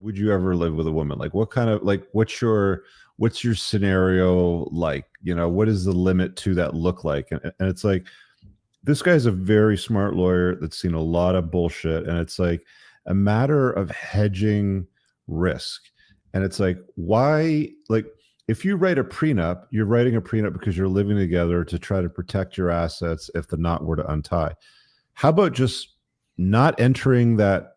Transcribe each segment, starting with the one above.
would you ever live with a woman? Like, what kind of, like, what's your scenario like? You know, what does the limit to that look like? And it's like, this guy's a very smart lawyer that's seen a lot of bullshit, and it's like a matter of hedging risk. And it's like, why, like, if you write a prenup, you're writing a prenup because you're living together to try to protect your assets if the knot were to untie. How about just not entering that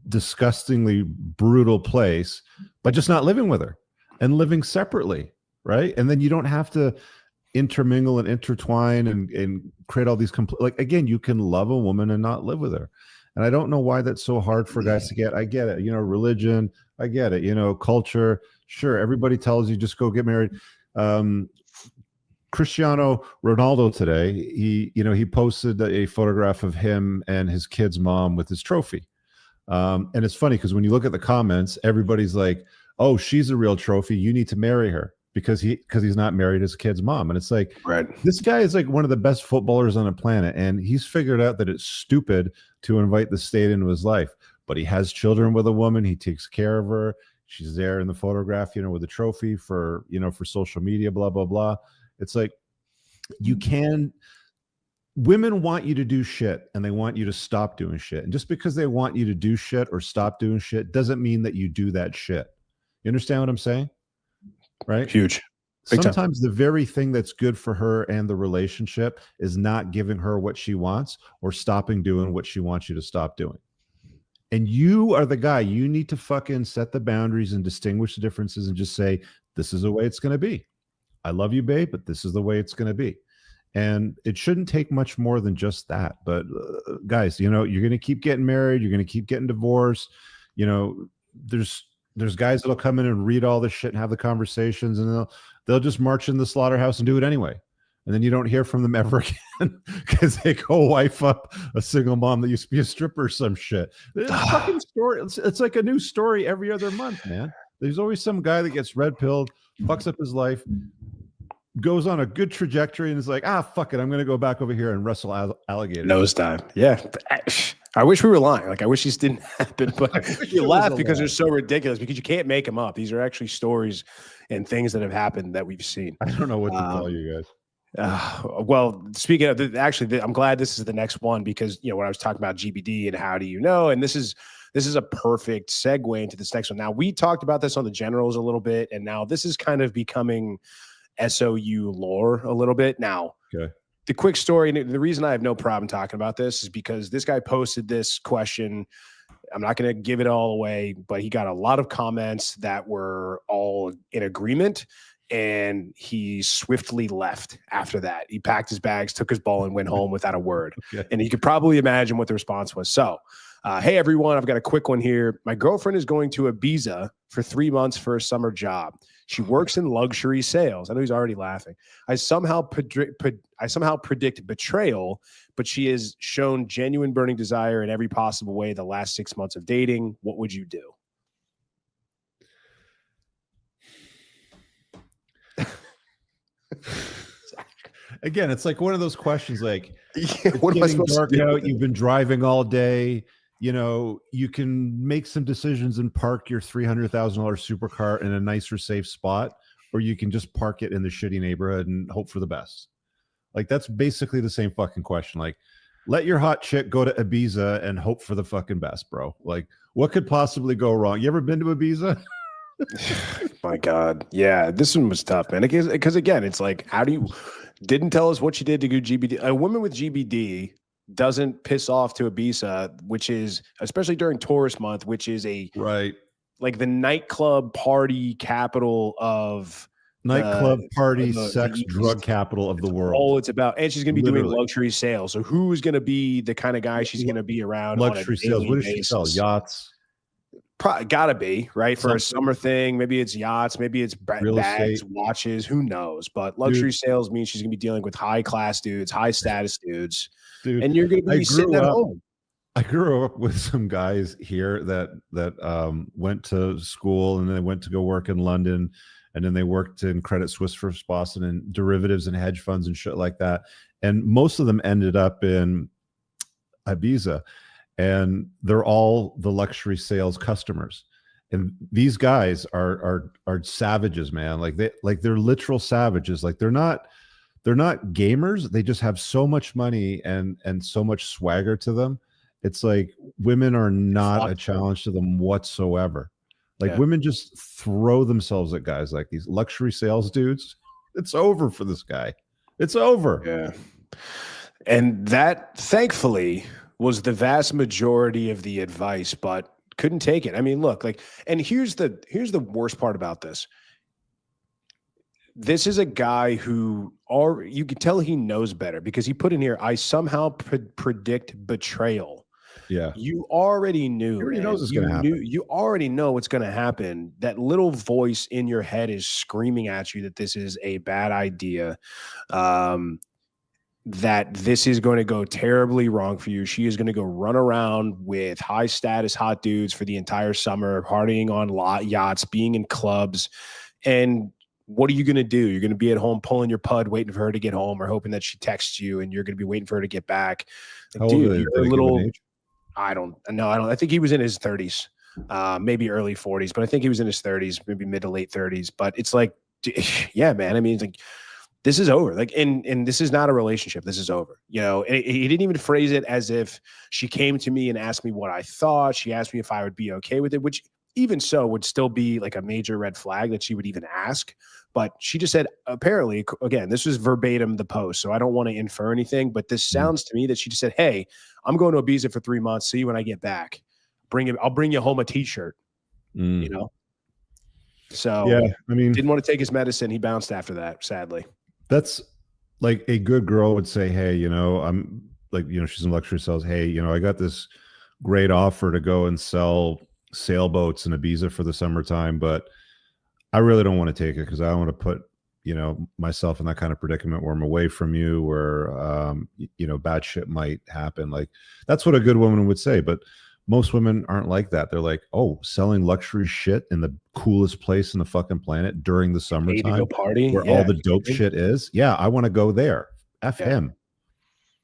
disgustingly brutal place, but just not living with her and living separately, right? And then you don't have to intermingle and intertwine and create all these like, again, you can love a woman and not live with her. And I don't know why that's so hard for guys to get. I get it, you know, religion, I get it, you know, culture. Sure, everybody tells you just go get married. Cristiano Ronaldo today, he posted a photograph of him and his kid's mom with his trophy. And it's funny because when you look at the comments, everybody's like, "Oh, she's a real trophy. You need to marry her," because he's not married his kid's mom. And it's like, right, this guy is like one of the best footballers on the planet, and he's figured out that it's stupid to invite the state into his life. But he has children with a woman. He takes care of her. She's there in the photograph, you know, with a trophy for, you know, for social media, blah, blah, blah. It's like, women want you to do shit and they want you to stop doing shit. And just because they want you to do shit or stop doing shit doesn't mean that you do that shit. You understand what I'm saying? Right? Huge. Sometimes the very thing that's good for her and the relationship is not giving her what she wants or stopping doing what she wants you to stop doing. And you are the guy. You need to fucking set the boundaries and distinguish the differences and just say, this is the way it's going to be. I love you, babe, but this is the way it's going to be. And it shouldn't take much more than just that. But guys, you know, you're going to keep getting married. You're going to keep getting divorced. You know, there's guys that'll come in and read all this shit and have the conversations, and they'll just march in the slaughterhouse and do it anyway. And then you don't hear from them ever again because they go wife up a single mom that used to be a stripper or some shit. It's a fucking story. It's like a new story every other month, man. There's always some guy that gets red pilled, fucks up his life, goes on a good trajectory, and is like, fuck it, I'm going to go back over here and wrestle alligators. Nosedive. Yeah. I wish we were lying. Like, I wish this didn't happen, but you laugh because they're so ridiculous, because you can't make them up. These are actually stories and things that have happened that we've seen. I don't know what to tell you guys. Well, speaking of I'm glad this is the next one, because, you know, when I was talking about GBD and how do you know, and this is a perfect segue into this next one. Now, we talked about this on the generals a little bit, and now this is kind of becoming SOU lore a little bit. Now, okay. The quick story, and the reason I have no problem talking about this is because this guy posted this question. I'm not going to give it all away, but he got a lot of comments that were all in agreement, and he swiftly left after that. He packed his bags, took his ball, and went home without a word. Okay. And you could probably imagine what the response was. So, hey, everyone, I've got a quick one here. My girlfriend is going to Ibiza for 3 months for a summer job. She works in luxury sales. I know he's already laughing. I somehow predict betrayal, but she has shown genuine burning desire in every possible way the last 6 months of dating. What would you do? Again, it's like one of those questions, like, what am I supposed to do? You've been driving all day. You know, you can make some decisions and park your $300,000 supercar in a nicer, safe spot, or you can just park it in the shitty neighborhood and hope for the best. Like, that's basically the same fucking question. Like, let your hot chick go to Ibiza and hope for the fucking best, bro. Like, what could possibly go wrong? You ever been to Ibiza? My God. Yeah, this one was tough, man. Because again, it's like, how do you didn't tell us what she did to go GBD? A woman with GBD doesn't piss off to Ibiza, which is, especially during tourist month, which is like the nightclub party capital of sex, drug capital of the world. Oh, it's about, and she's going to be doing luxury sales. So who's going to be the kind of guy she's going to be around? Luxury sales. What does she sell? Yachts. Gotta be, right? For a summer thing, maybe it's yachts, maybe it's bags, watches, who knows? But luxury sales means she's gonna be dealing with high class dudes, high status dudes, and you're gonna be sitting at home. I grew up with some guys here that went to school, and then they went to go work in London, and then they worked in Credit Suisse for Boston and derivatives and hedge funds and shit like that. And most of them ended up in Ibiza. and they're all the luxury sales customers. And these guys are savages, man. They're literal savages. Like they're not gamers. They just have so much money and so much swagger to them. It's like women are not a challenge to them whatsoever. Like women just throw themselves at guys like these luxury sales dudes. It's over for this guy. It's over. Yeah. And that, thankfully, was the vast majority of the advice, but couldn't take it. I mean, look, like, and here's the worst part about this. This is a guy who, or you can tell he knows better, because he put in here, I somehow predict betrayal. Yeah. You already knew. He already knows it's going to happen. You already know what's going to happen. That little voice in your head is screaming at you that this is a bad idea, that this is going to go terribly wrong for you. She is going to go run around with high status hot dudes for the entire summer, partying on yachts, being in clubs. And what are you going to do? You're going to be at home pulling your pud, waiting for her to get home, or hoping that she texts you, and you're going to be waiting for her to get back. Like, dude, you're a little... I don't know. I think he was in his 30s, maybe early 40s, but I think he was in his 30s, maybe mid to late 30s. But it's like, yeah, man. I mean, it's like, this is over. Like, and this is not a relationship. This is over. You know, and he didn't even phrase it as if she came to me and asked me what I thought. She asked me if I would be okay with it, which even so would still be like a major red flag that she would even ask. But she just said, apparently, again, this was verbatim the post, so I don't want to infer anything, but this sounds to me that she just said, hey, I'm going to Ibiza for 3 months. See you when I get back. I'll bring you home a t-shirt, you know? So yeah, I mean, didn't want to take his medicine. He bounced after that, sadly. That's like a good girl would say, hey, you know, I'm like, you know, she's in luxury sales. Hey, you know, I got this great offer to go and sell sailboats in Ibiza for the summertime, but I really don't want to take it because I don't want to put, you know, myself in that kind of predicament where I'm away from you, where, you know, bad shit might happen. Like, that's what a good woman would say. But most women aren't like that. They're like, oh, selling luxury shit in the coolest place in the fucking planet during the summertime party where all the dope shit is. Yeah, I want to go there. F him.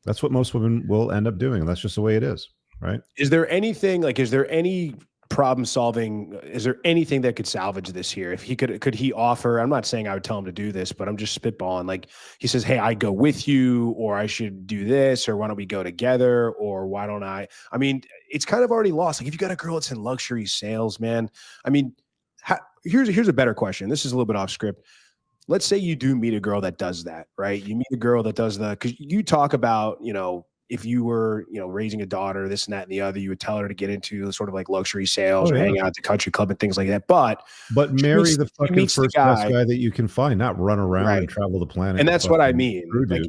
That's what most women will end up doing. And that's just the way it is. Right. Is there anything like, is there any problem solving? Is there anything that could salvage this here? If he could he offer, I'm not saying I would tell him to do this, but I'm just spitballing. Like, he says, hey, I go with you, or I should do this, or why don't we go together? Or why don't I mean, it's kind of already lost. Like, if you got a girl that's in luxury sales, man, I mean, here's a better question. This is a little bit off script. Let's say you do meet a girl that does that, right? You meet a girl that does because you talk about, you know, if you were, you know, raising a daughter, this and that and the other, you would tell her to get into sort of like luxury sales or hang out at the country club and things like that. But marry the fucking first best guy that you can find, not run around and travel the planet. And that's what I mean. Like,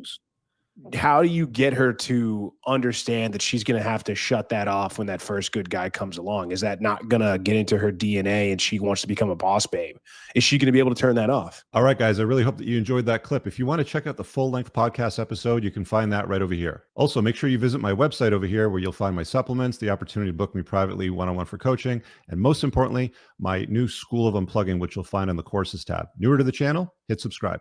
how do you get her to understand that she's going to have to shut that off when that first good guy comes along? Is that not going to get into her DNA and she wants to become a boss babe? Is she going to be able to turn that off? All right, guys, I really hope that you enjoyed that clip. If you want to check out the full-length podcast episode, you can find that right over here. Also, make sure you visit my website over here where you'll find my supplements, the opportunity to book me privately one-on-one for coaching, and most importantly, my new School of Unplugging, which you'll find on the courses tab. Newer to the channel, hit subscribe.